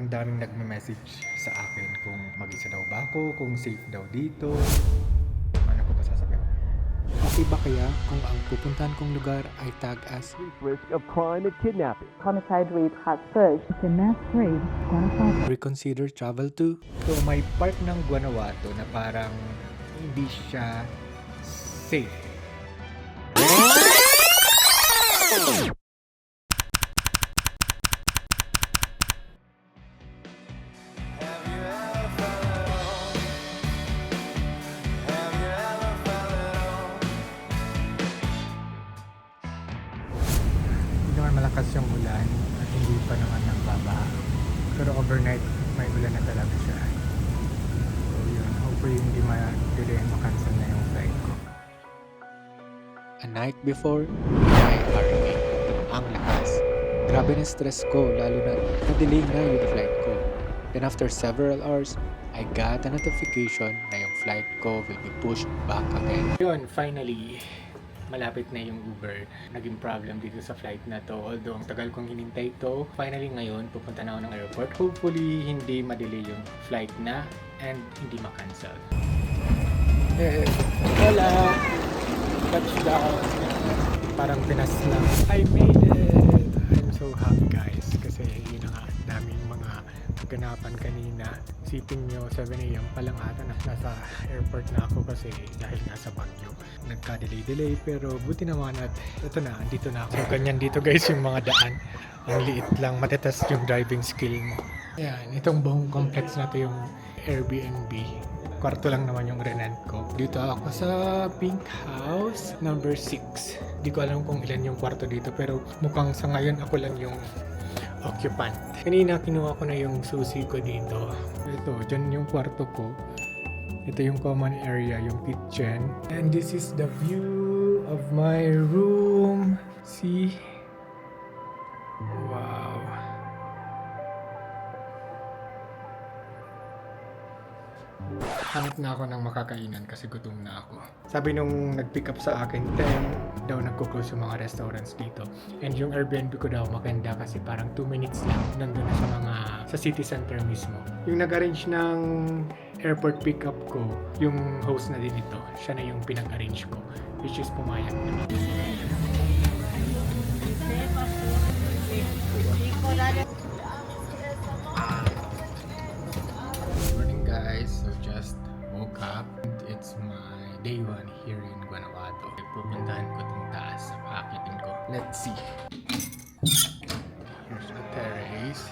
Ang daming nagme-message sa akin kung mag-isa daw ba ako, kung safe daw dito. Ano ko ba sasabihin? Okay ba kaya kung ang pupuntahan kong lugar ay tag as Risk of crime and kidnapping. Homicide rate has surged. It's a mass grave. reconsider travel to? So may part ng Guanajuato na parang hindi siya safe. Hindi naman malakas yung ulan at hindi pa naman nagbabaha. Pero overnight may ulan na talaga siya. So yun, hopefully hindi ma-delay and ma-cancel na yung flight ko. A night before, may hurricane. Ang lakas. Grabe na stress ko lalo na na-delay na yung flight ko. Then after several hours, I got a notification na yung flight ko will be pushed back again. Yun, finally, malapit na yung Uber. Naging problem dito sa flight na to. Although ang tagal kong hinintay to, finally ngayon pupunta na ako ng airport. Hopefully hindi ma-delay yung flight na and hindi ma-cancel. Hola! Touchdown! Parang Pinas lang. I made it! I'm so happy guys kasi yun na nga, daming mga ganapan kanina. Isipin nyo, 7 AM pa lang ata nasa airport na ako kasi dahil nasa Baguio. Nagka-delay pero buti naman at ito na, andito na ako. So ganyan dito guys yung mga daan. Ang liit lang, matetest yung driving skill mo. Ayan, itong buong complex na to yung Airbnb. Kwarto lang naman yung rent ko. Dito ako sa Pink House number 6. Di ko alam kung ilan yung kwarto dito pero mukhang sa ngayon ako lang yung occupant. Kanina kinuha ko na yung susi ko dito. Ito, dyan yung kwarto ko. Ito yung common area, yung kitchen. And this is the view of my room. See? Wow. Hanap na ako ng makakainan kasi gutom na ako. Sabi nung nag-pick up sa akin, 10 daw nagko-close yung mga restaurants dito. And yung Airbnb ko daw maganda kasi parang 2 minutes lang nandun na sa city center mismo. Yung nag-arrange ng airport pickup ko, yung host na din ito, siya na yung pinag-arrange ko, which is pumayag na. Morning guys, so just woke up and it's my day 1 here in Guanajuato. Pupuntahan ko itong taas, paakitin ko. Let's see. Here's the terrace.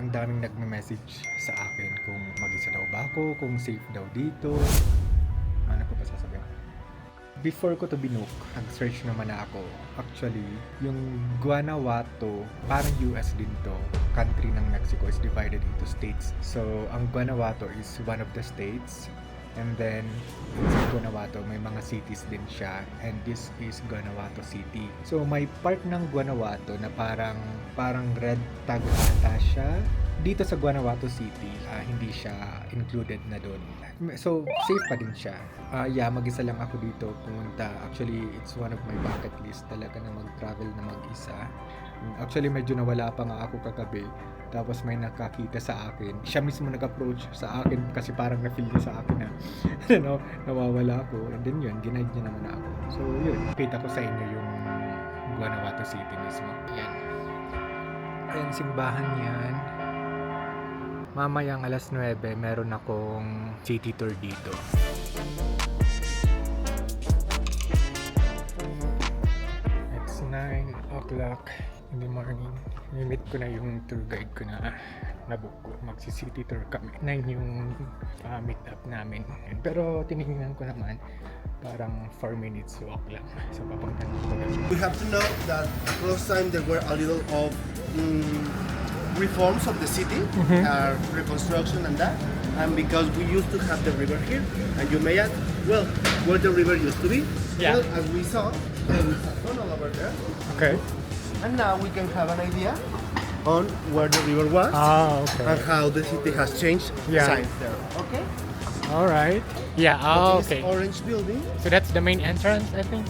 Ang daming nagme-message sa akin kung mag-isa daw ba ako, kung safe daw dito. Ano ko ba sasabihin? Before ko to binook, nag-search naman na ako. Actually, yung Guanajuato, parang US din to. Country ng Mexico is divided into states. So, ang Guanajuato is one of the states. And then, sa Guanajuato, may mga cities din siya. And this is Guanajuato City. So, may part ng Guanajuato na parang red tag ata siya. Dito sa Guanajuato City, hindi siya included na doon. So, safe pa din siya. Mag-isa lang ako dito pumunta. Actually, it's one of my bucket list talaga na mag-travel na mag-isa. Actually, medyo nawala pa nga ako kagabi. Tapos may nakakita sa akin. Siya mismo nag-approach sa akin kasi parang na-feel niya sa akin na nawawala ako. And then yun, ginaid niya naman ako. So yun, kita ko sa inyo yung Guanajuato City mismo. Ayan. Ayan, simbahan yan. Mamayang alas 9, meron akong city tour dito. It's 9 o'clock in the morning. Limit ko na yung tour guide ko na nabook ko. Magsi-city tour kami. 9 yung meet up namin. Pero tinignan ko naman parang 4 minutes walk lang. So papunta na ako. We have to know that across time there were a little of reforms of the city, reconstruction and that. And because we used to have the river here, and you may ask, well, where the river used to be? Yeah. Well, as we saw, there is a tunnel over there. Okay. And now we can have an idea on where the river was Okay. and how the city has changed Yeah. since there. Okay? All right. Yeah. Oh, This okay. orange building. So that's the main entrance, I think.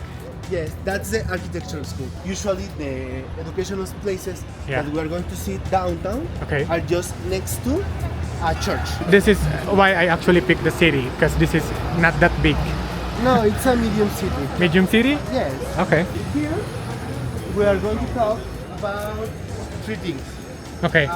Yes, that's the architectural school. Usually the educational places Yeah. that we are going to see downtown Okay. are just next to a church. This is why I actually picked the city, because this is not that big. No, it's a medium city. Medium city? Yes. Okay. Here we are going to talk about three things. Okay.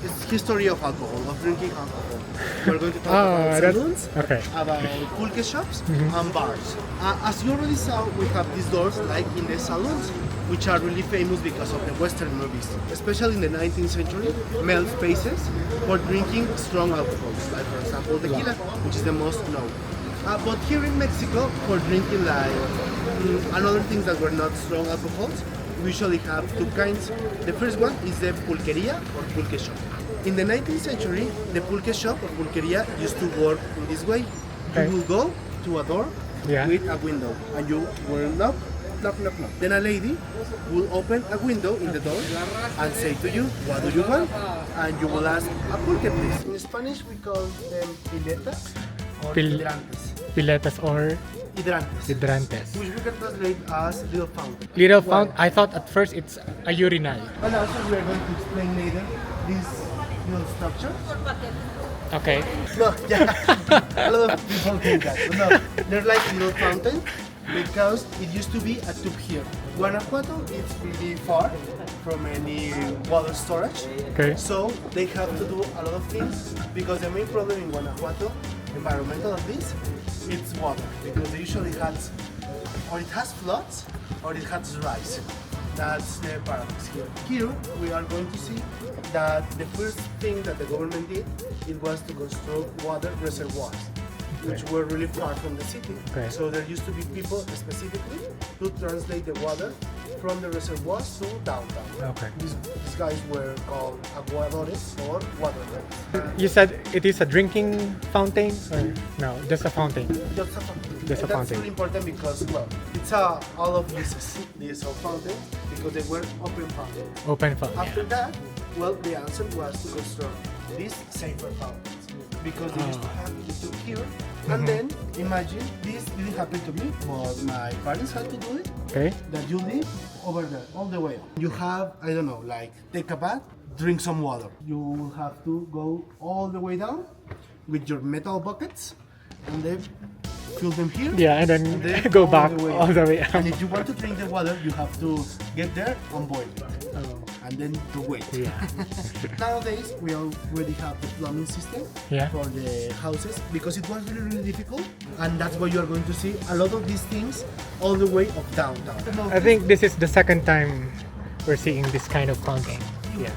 It's history of alcohol, of drinking alcohol. We're going to talk Oh, about that's saloons, okay. about pulque shops, and bars. As you already saw, we have these doors like in the saloons, which are really famous because of the Western movies, especially in the 19th century, male spaces for drinking strong alcohols, like for example tequila, which is the most known. But here in Mexico, for drinking like another things that were not strong alcohols, we usually have two kinds. The first one is the pulqueria or pulque shop. In the 19th century, the pulque shop or pulqueria used to work in this way. Okay. You will go to a door Yeah. with a window and you will knock, knock, knock, knock. Then a lady will open a window in the door and say to you, what do you want? And you will ask, a pulque please. In Spanish, we call them piletas or hidrantes. Piletas or Hidrantes. hidrantes. Which we can translate as little fountain. Little Why? fountain. I thought at first it's a urinal. And also we are going to explain later this little structure. Okay. No, yeah. A lot of people think that. But no, they're like little fountains because it used to be a tube here. Guanajuato is really far from any water storage. Okay. So they have to do a lot of things because the main problem in Guanajuato, environmental at least, it's water because it usually has, or it has floods or it has rise. That's the paradox here. Here we are going to see that the first thing that the government did, it was to construct water reservoirs, which were really far from the city. Okay. So there used to be people specifically to translate the water from the reservoirs to downtown. Okay. These guys were called aguadores or watermen. You said it is a drinking fountain or no? Just a fountain. Just a fountain. Just a And that's fountain. really important because, well, it's all of these fountains because they were open fountains. Open fountain. After that, well, the answer was to construct these safer fountains because they used to have the tube here. And then imagine this didn't happen to me, but my parents had to do it. Okay. That you live over there, all the way up. You have, I don't know, like take a bath, drink some water. You will have to go all the way down with your metal buckets and then fill them here. Yeah, and then go back all the way up. And if you want to drink the water, you have to get there and boil it. Oh. And then to wait. Yeah. Nowadays, we already have the plumbing system Yeah. for the houses because it was really, really difficult. And that's why you are going to see a lot of these things all the way of downtown. I think this is the second time we're seeing this kind of fountain. Yeah.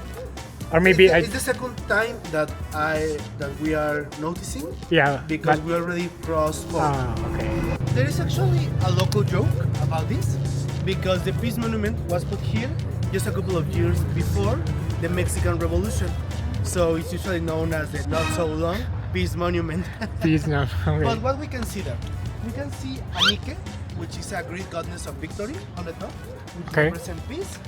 Or maybe it's the second time that we are noticing yeah. because but- we already crossed over. okay. There is actually a local joke about this because the Peace Monument was put here just a couple of years before the Mexican Revolution. So it's usually known as the not so long Peace Monument. Please no. Okay. But what we can see there? We can see a Nike, which is a Greek goddess of victory on the top, which Okay. represents peace.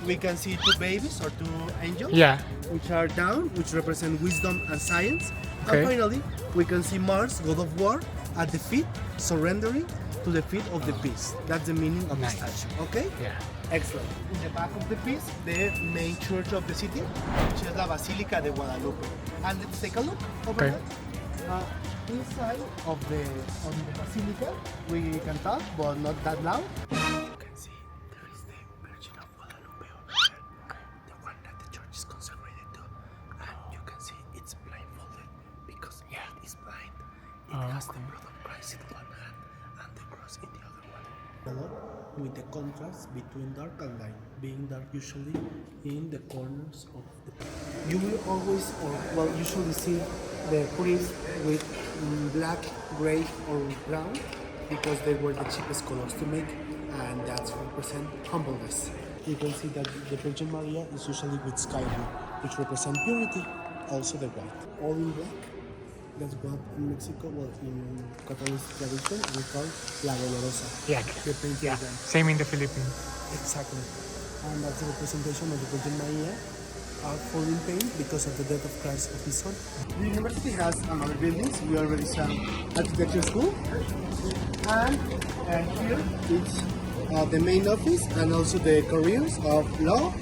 We can see two babies or two angels, Yeah. which are down, which represent wisdom and science. Okay. And finally, we can see Mars, god of war, at the feet, surrendering to the feet of the peace. That's the meaning of Nice. the statue. Okay? Yeah. Excellent. In the back of the piece, the main church of the city, which is la Basilica de Guadalupe. And let's take a look over Okay. there. Inside of the basilica, we can talk, but not that loud. You can see there is the Virgin of Guadalupe over there, the one that the church is consecrated to, and you can see it's blindfolded because it is blind. It has the blood of Christ in one hand and the cross in the other one. With the contrast between dark and light, being dark usually in the corners of the. You will always, or well, usually see the priest with black, gray, or brown because they were the cheapest colors to make, and that's represent humbleness. You can see that the Virgin Maria is usually with sky blue, which represent purity. Also the white, all in black. That's what in Mexico, well, in Catholic tradition, we call La Dolorosa. Yeah. The paint Same in the Philippines. Exactly. And that's the representation of the Virgin Maria are falling in pain because of the death of Christ of his son. The university has another buildings. We already saw architecture school, and here it's the main office and also the careers of law,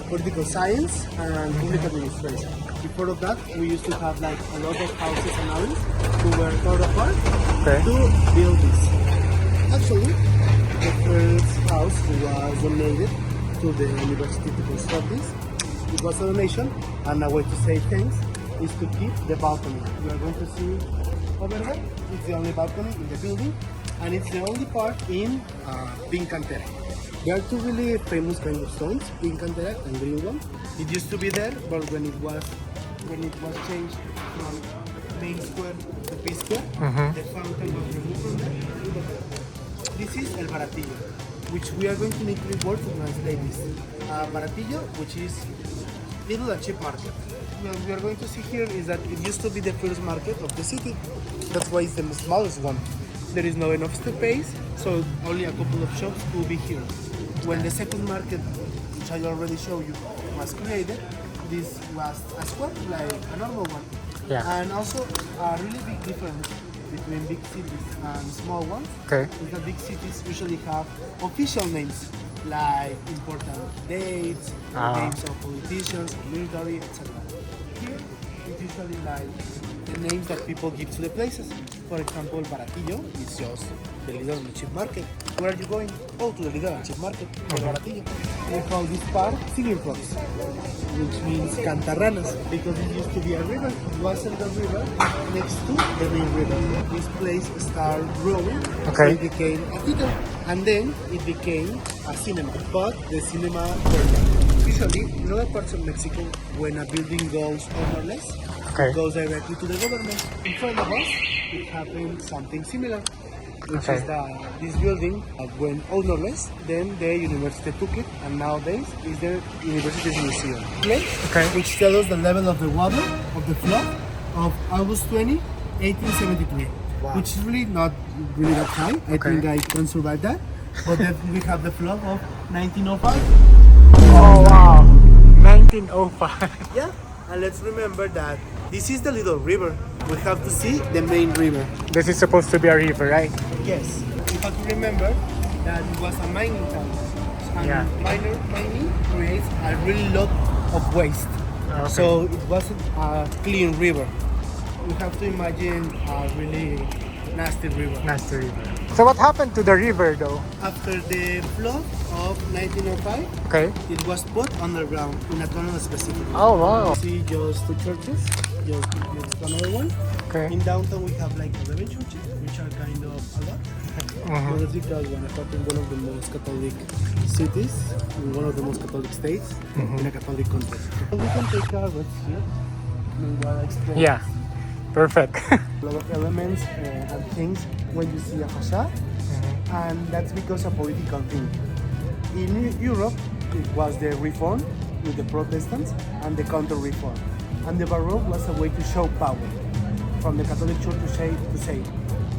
political science, and public administration. Before of that, we used to have like a lot of houses and alleys who were torn apart to build this. Actually, the first house was donated to the university to construct this. It was a donation, and a way to say thanks is to keep the balcony. We are going to see over there. It's the only balcony in the building, and it's the only part in pink cantera. There are two really famous kind of stones, pink cantera and green one. It used to be there, but when it was changed from main square to P square, the fountain was removed from there. This is el baratillo, which we are going to need three words to translate this. Baratillo, which is little and cheap market. What we are going to see here is that it used to be the first market of the city. That's why it's the smallest one. There is no enough space, so only a couple of shops will be here. When the second market, which I already showed you, was created, this was a square like a normal one. Yeah. And also a really big difference between big cities and small ones is that big cities usually have official names like important dates, names of politicians, military, etc. Here, it's usually like the names that people give to the places. For example, Baratillo is just the Little and Cheap Market. Where are you going? Oh, to the Little and Cheap Market, Baratillo. We call this part Singing Frogs, which means cantarranas, because it used to be a river. It wasn't the river next to the main river. This place started growing, so it became a theater, and then it became a cinema. But the cinema burned down. Usually, in other parts of Mexico, when a building goes ownerless, it goes directly to the government. In front of us, it happened something similar, which is that this building went ownerless. Then the university took it, and nowadays is the university's museum. Which tells us the level of the water of the flood of August 20, 1873, which is really not really that high. I think I can survive that. But then we have the flood of 1905. Oh wow, 1905. Yeah, and let's remember that this is the little river. We have to see the main river. This is supposed to be a river, right? Yes, we have to remember that it was a mining town. And mining creates a really lot of waste. So it wasn't a clean river. We have to imagine a really nasty river. Nasty river. So what happened to the river though? After the flood of 1905, it was put underground in a tunnel specifically. Oh wow. See just two churches, just another one. In downtown we have like 11 churches, which are kind of a lot. Basilica is one of the most Catholic cities, in one of the most Catholic states, in a Catholic country. So we can take our rest here. While I explain. Yeah, perfect. A lot of elements and things when you see a facade, and that's because of political thing. In Europe, it was the Reform with the Protestants and the Counter-Reform, and the Baroque was a way to show power from the Catholic Church to say,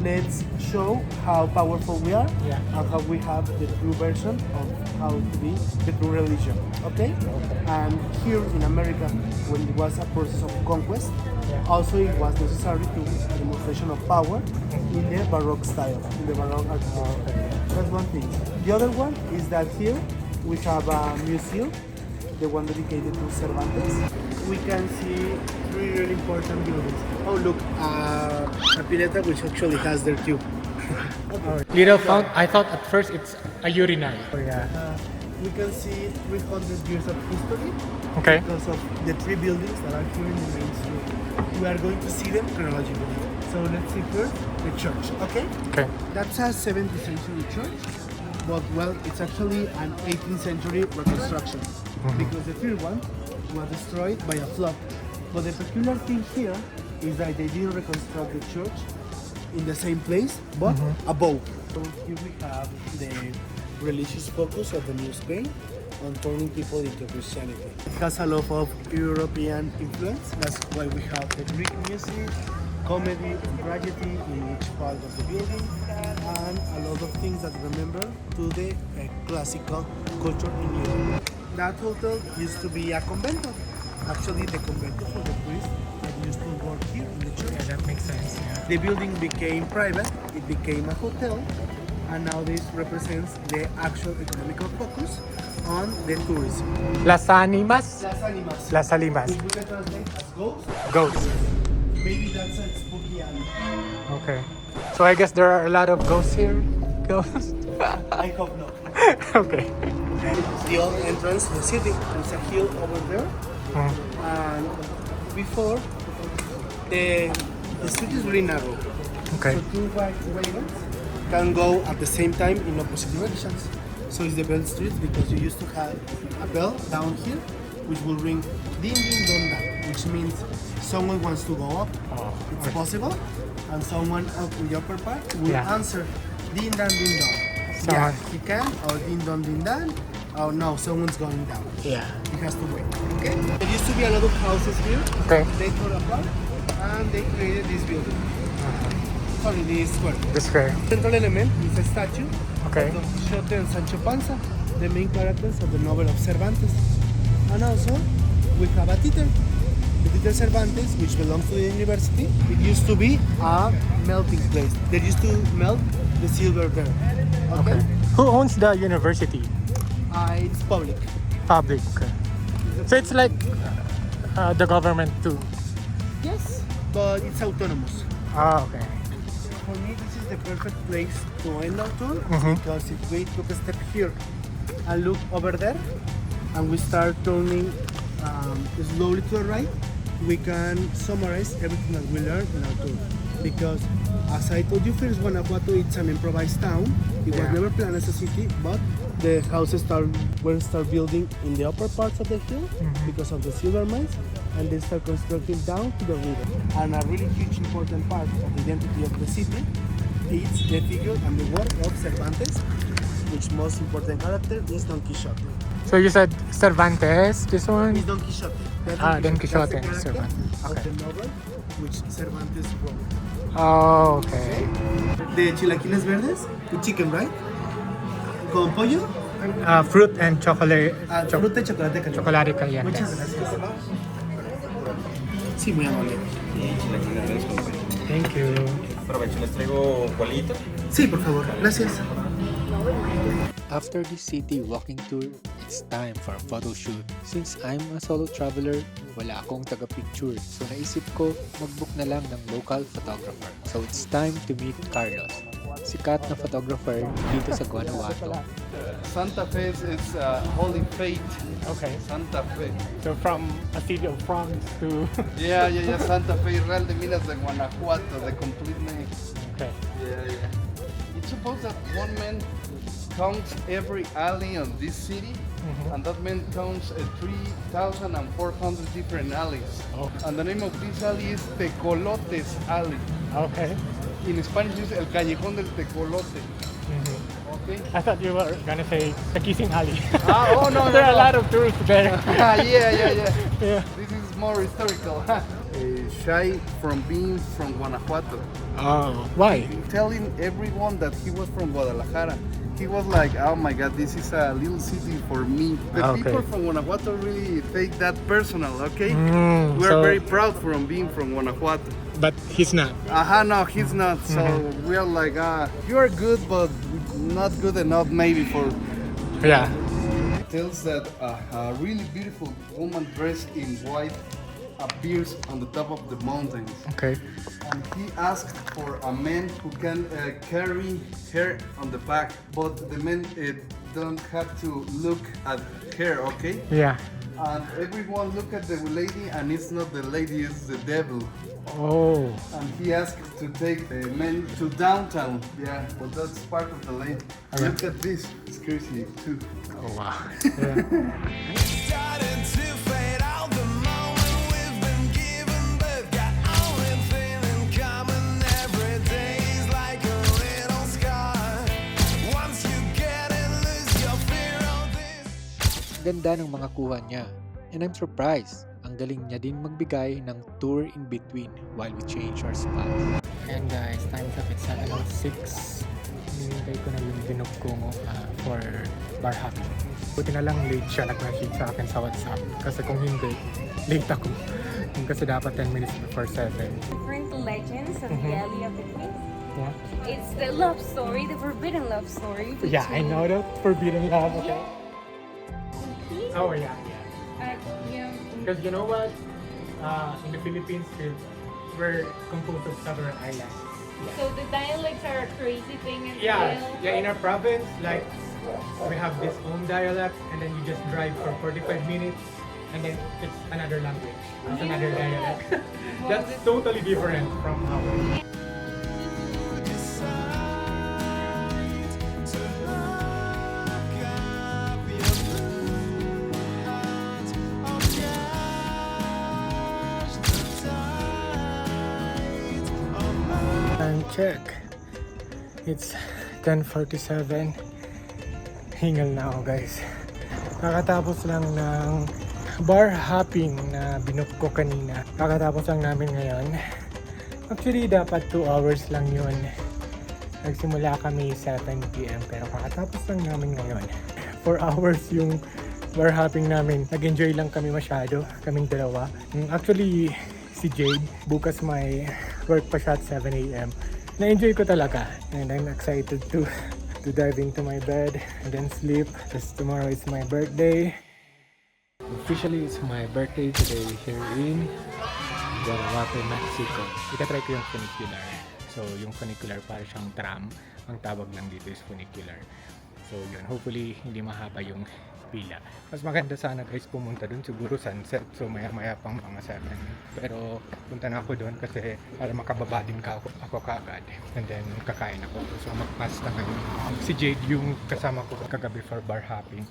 let's show how powerful we are and how we have the true version of how to be the true religion. And here in America, when it was a process of conquest, also it was necessary to a demonstration of power in the Baroque style, in the Baroque architecture. That's one thing. The other one is that here we have a museum, the one dedicated to Cervantes. We can see three really important buildings. Oh look, a pileta which actually has their tube. Little font. I thought at first it's a urinal. We can see 300 years of history because of the three buildings that are here in the main street. We are going to see them chronologically. So let's see first the church, okay? That's a 17th century church, but well, it's actually an 18th century reconstruction because the third one was destroyed by a flood. But the peculiar thing here is that they didn't reconstruct the church in the same place, but above. So here we have the religious focus of the New Spain on turning people into Christianity. It has a lot of European influence. That's why we have the Greek music, comedy and tragedy in each part of the building, and a lot of things that remember to the classical culture in Europe. that hotel used to be a convento. Actually, the convento for the priests that used to work here in the church. Yeah, that makes sense. Yeah. The building became private, it became a hotel, and now this represents the actual economical focus on the tourism. Las Animas. Las Animas. Las Animas. Which we can translate as ghosts. Ghosts. Maybe that's a spooky alley. Okay. So I guess there are a lot of ghosts here. Ghosts. I hope not. Okay. It's the old entrance to the city. There's a hill over there. And before, the street is really narrow. Okay. So two white wagons can go at the same time in opposite directions. So it's the bell street because you used to have a bell down here which will ring ding ding dong dong, which means someone wants to go up. It's possible. And someone up in the upper part will Yeah. answer ding dong ding dong. Someone- Yeah, he can, or ding dong ding dong. Oh no, someone's going down. Yeah. He has to wait. Okay? There used to be a lot of houses here. Okay. They tore apart and they created this building. Sorry, this square. This way. Central element is a statue Okay. of Don Quixote and Sancho Panza, the main characters of the novel of Cervantes. And also, we have a theater. The theater Cervantes, which belongs to the university, it used to be a melting place. They used to melt the silver there. Okay? Who owns the university? It's public. Public. Okay. So it's like the government too. Yes, but it's autonomous. Ah, okay. For me, this is the perfect place to end our tour Mhm. because if we took a step here and look over there, and we start turning slowly to the right, we can summarize everything that we learned in our tour. Because, as I told you first, Guanajuato it's an improvised town. It was Yeah. never planned as a city, but the houses were building in the upper parts of the hill because of the silver mines, and they start constructing down to the river. And a really huge important part of the identity of the city is the figure and the work of Cervantes, which most important character is Don Quixote. So you said Cervantes, this one? It's Don Quixote. That's Don Quixote, That's the character Cervantes. of Okay. the novel which Cervantes wrote. Oh, okay. The chilaquiles verdes with chicken, right? Con pollo, Fruit and chocolate. fruta y chocolate caliente. Chocolate caliente. Muchas gracias. Sí, muy amable. Thank you. Aprovecho, les traigo bolita. Sí, por favor. Gracias. After this city walking tour, it's time for a photo shoot. Since I'm a solo traveler, wala akong taga-picture. So naisip ko, mag-book na lang ng local photographer. So it's time to meet Carlos, sikat na photographer dito sa Guanajuato. Santa Fe is Holy Faith. Okay. Santa Fe. So from a city of France to... Yeah. Santa Fe, Real de Minas de Guanajuato, the complete name. Okay. Yeah. It's supposed that one man counts every alley on this city, and that man counts 3,400 different alleys. Oh. And the name of this alley is Tecolotes Alley. Okay. In Spanish, it's El Callejón del Tecolote. Okay. I thought you were gonna say the Kissing Alley. No. There are a lot of tourists there. Yeah. Yeah. This is more historical. Shy from being from Guanajuato. Oh, why? Telling everyone that he was from Guadalajara. He was like, oh my god, this is a little city for me. The Okay. people from Guanajuato really take that personal, okay? We're so- very proud from being from Guanajuato. But he's not. No, he's not. So we're like, you are good, but not good enough maybe for... Yeah. It tells that a really beautiful woman dressed in white appears on the top of the mountains. Okay. And he asked for a man who can carry her on the back, but the man don't have to look at her, okay? Yeah. And everyone look at the lady, and it's not the lady, it's the devil. Oh. And he asked to take the man to downtown. Yeah, but that's part of the lady. Okay. Look at this, it's crazy too. Oh wow. Yeah. Starting to fade out the moment we've been given, but got only thing in common every day is like a little scar. Once you get it, lose your fear of this. Ganda ng mga kuha niya. And I'm surprised. Ang galing niya din magbigay ng tour in between while we change our spot. And guys, time's up. It's 7:06. Hinihintay ko na yung binook ko for bar hopping. Buti na lang late siya nag-message sa akin sa WhatsApp. Kasi kung hindi, late ako. Kasi dapat 10 minutes before 7. Different legends of the Alley of the Kings. Yeah. It's the love story, the forbidden love story. Yeah, I know that. Forbidden love, okay? Between, Oh, yeah. yeah. Because you know what? In the Philippines, we're composed of several islands. So the dialects are a crazy thing as Yeah, well. yeah, in our province, like, we have this own dialect, and then you just drive for 45 minutes, and then it's another language. It's another dialect. That's totally different from ours. Time check. It's 10:47. Hingal na ako, guys. Kakatapos lang ng bar hopping na binook ko kanina. Kakatapos lang namin ngayon. Actually, dapat 2 hours lang yun. Nagsimula kami 7 PM pero kakatapos lang namin ngayon. 4 hours yung bar hopping namin. Nag-enjoy lang kami masyado, kaming dalawa. Actually, si Jade, bukas may work pa siya at 7 AM. Na-enjoy ko talaga and I'm excited to dive into my bed and then sleep because tomorrow is my birthday. Officially, it's my birthday today here in Guanajuato, Mexico. Itatry ko yung funicular. So, yung funicular para siyang tram. Ang tawag lang dito is funicular. So, yun. Hopefully, hindi mahaba yung pila. Mas maganda sana guys pumunta dun siguro sunset. So, maya-maya pang mga 7. Pero, punta na ako dun kasi para makababa din ako kaagad. And then, kakain ako. So, mag-pasta ngayon. Si Jade yung kasama ko kagabi for bar hopping.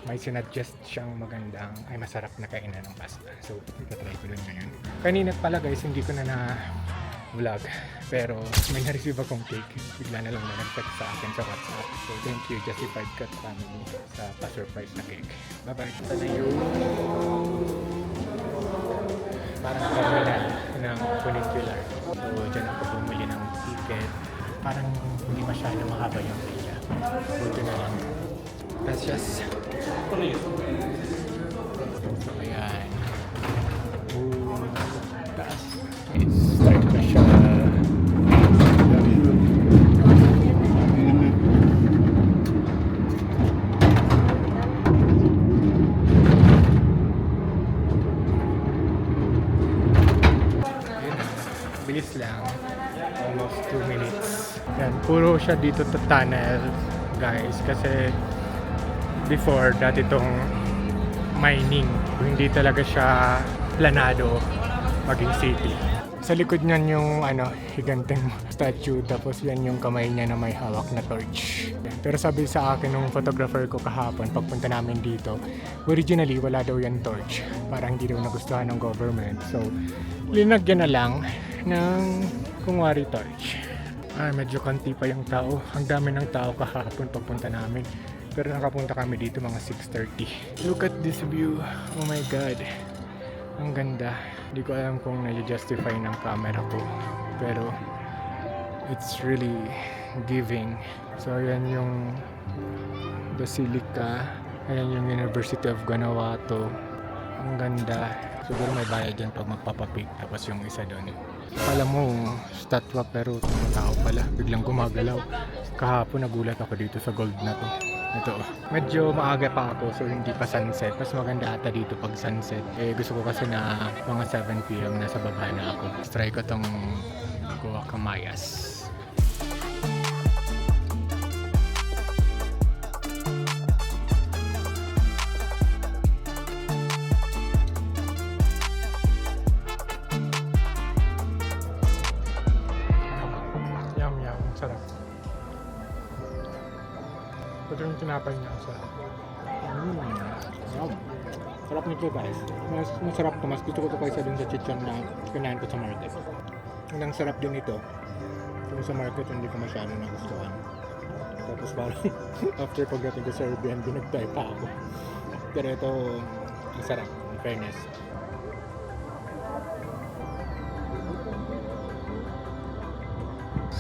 May sinuggest siyang magandang ay masarap na kainan ng pasta. So, itatry ko dun ngayon. Kanina pala guys, hindi ko na vlog. Pero may na-receive akong cake. Bigla na lang na nag-text sa akin sa WhatsApp. So, thank you Justified Cut family sa pa-surprise na cake. Bye-bye. Ito na yung parang terminal ng funicular. So, dyan ako bumili ng ticket. Parang hindi masyado mahaba yung pila. Buti na lang. Gracias. So, ayan. Taas. Start na siya. Bilis lang. Almost 2 minutes. Yan, puro siya dito to tunnel, guys. Kasi before, dati tong mining. Hindi talaga siya planado maging city. Sa likod niyan yung higanteng statue, tapos yan yung kamay niya na may hawak na torch. Pero sabi sa akin nung photographer ko kahapon pagpunta namin dito, originally wala daw yan torch. Parang hindi daw nagustuhan ng government. So, linagyan na lang ng kungwari torch. Medyo konti pa yung tao. Ang dami ng tao kahapon pagpunta namin. Pero nakapunta kami dito mga 6:30. Look at this view. Oh my God. Ang ganda. Hindi ko alam kung na-justify ng camera ko. Pero it's really giving. So ayan yung Basilica. Ayan yung University of Guanajuato. Ang ganda. Siguro may bayad yan pag magpapapic. Tapos yung isa doon. Akala mo statwa pero tao pala. Biglang gumagalaw. Kahapon nagulat ako dito sa gold na to. Ito, medyo maaga pa ako so hindi pa sunset. Mas maganda ata dito pag sunset. Gusto ko kasi na mga 7 PM nasa baba na ako. Try ko tong guacamayas. Yum yum, sarap. Ito yung tinapay niya. Sarap. Sarap. Sarap nito guys. Mas masarap to. Mas gusto ko ito kaysa dun sa chichon na kinain ko sa market. Ang sarap din ito. Yung sa market hindi ko masyado nagustuhan. Tapos parang after pagdating ko sa Airbnb nag-try pa ako. Pero ito ang sarap. In fairness.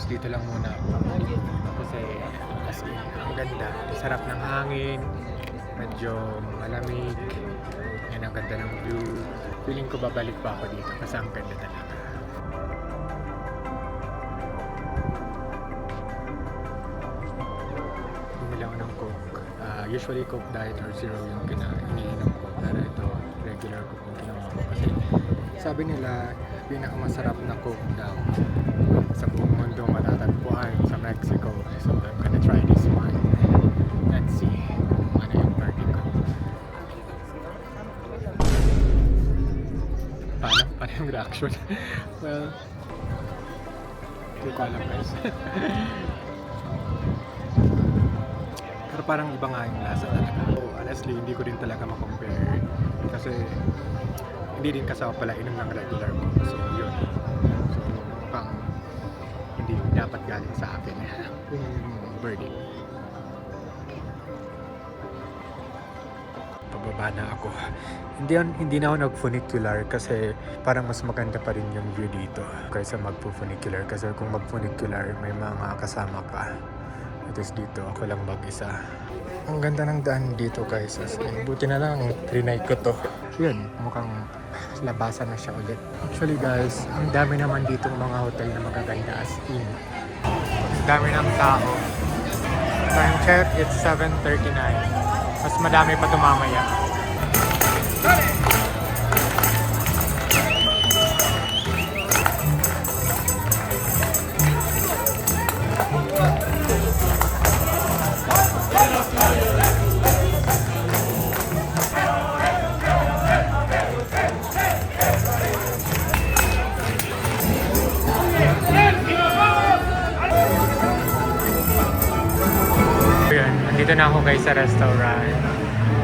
Dito lang muna ako kasi maganda, sarap ng hangin, Medyo malamig. Yan ang ganda ng view. Feeling ko babalik pa ako dito kasi ang ganda talaga. Bumili ako ng Coke. Usually Coke Diet or Zero yung iniinom ko. Pero ito, regular Coke yung ginawa ko kasi sabi nila, pinakamasarap na Coke daw sa buong mundo matatagpuan sa Mexico. So I'm gonna try this one. Let's see kung ano yung verdict ko. Paano yung reaction? Well, hindi ko alam guys. Pero parang iba nga yung lasa talaga. Honestly, hindi ko rin talaga makompare. Kasi hindi din kasama pala inom ng regular ko. So yun. So mukhang hindi dapat galing sa akin yung verdict. Pababa na ako. Hindi na ako nag-funicular kasi parang mas maganda pa rin yung view dito kaysa mag-funicular. Kasi kung mag-funicular, may mga kasama ka. At least dito, ako lang mag-isa. Ang ganda ng daan dito guys. Buti na lang, trinay ko to. Yun, mukhang labasan na siya ulit. Actually guys, ang dami naman ditong mga hotel na magaganda as in. Ang dami ng tao. Time check, it's 7:39. Mas madami pa tumamaya. Ayan, nandito na ako guys sa restaurant.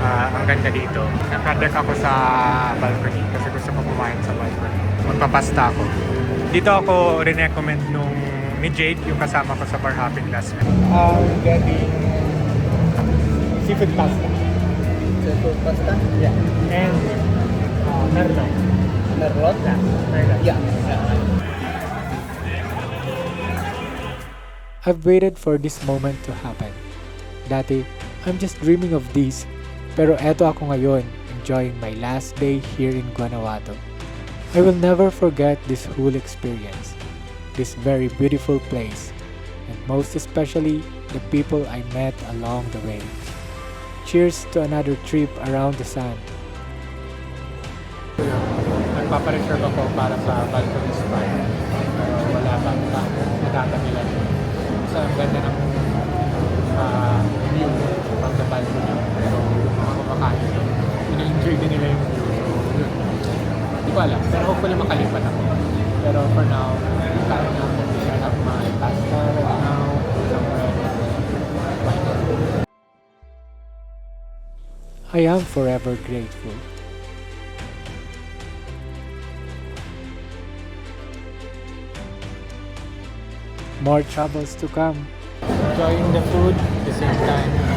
Ang ganda dito. Nakadeck ako sa balcony kasi gusto ko kumain sa balcony. Magpapasta ako. Dito ako rin-recommend ni Jade, yung kasama ko sa bar hopping last night. Getting seafood pasta. Seafood pasta? Yeah. And merlot. Merlot? Yeah. Merlot. Yeah. I've waited for this moment to happen. Dati, I'm just dreaming of this. Pero eto ako ngayon, enjoying my last day here in Guanajuato. I will never forget this whole experience. This very beautiful place. And most especially, the people I met along the way. Cheers to another trip around the sun. Nagpapareserve ako para sa balcony spot. Pero wala pa natatagilan. So, ang ganda ng view from the balcony. Pero yung mga kumakain, ina-enjoy din nila yung view. So, yun. Hindi ko alam. Pero hopefully makalipat ako. Pero for now, kain na ako. I have my pasta right now. I am forever grateful. More troubles to come. Enjoying the food at the same time.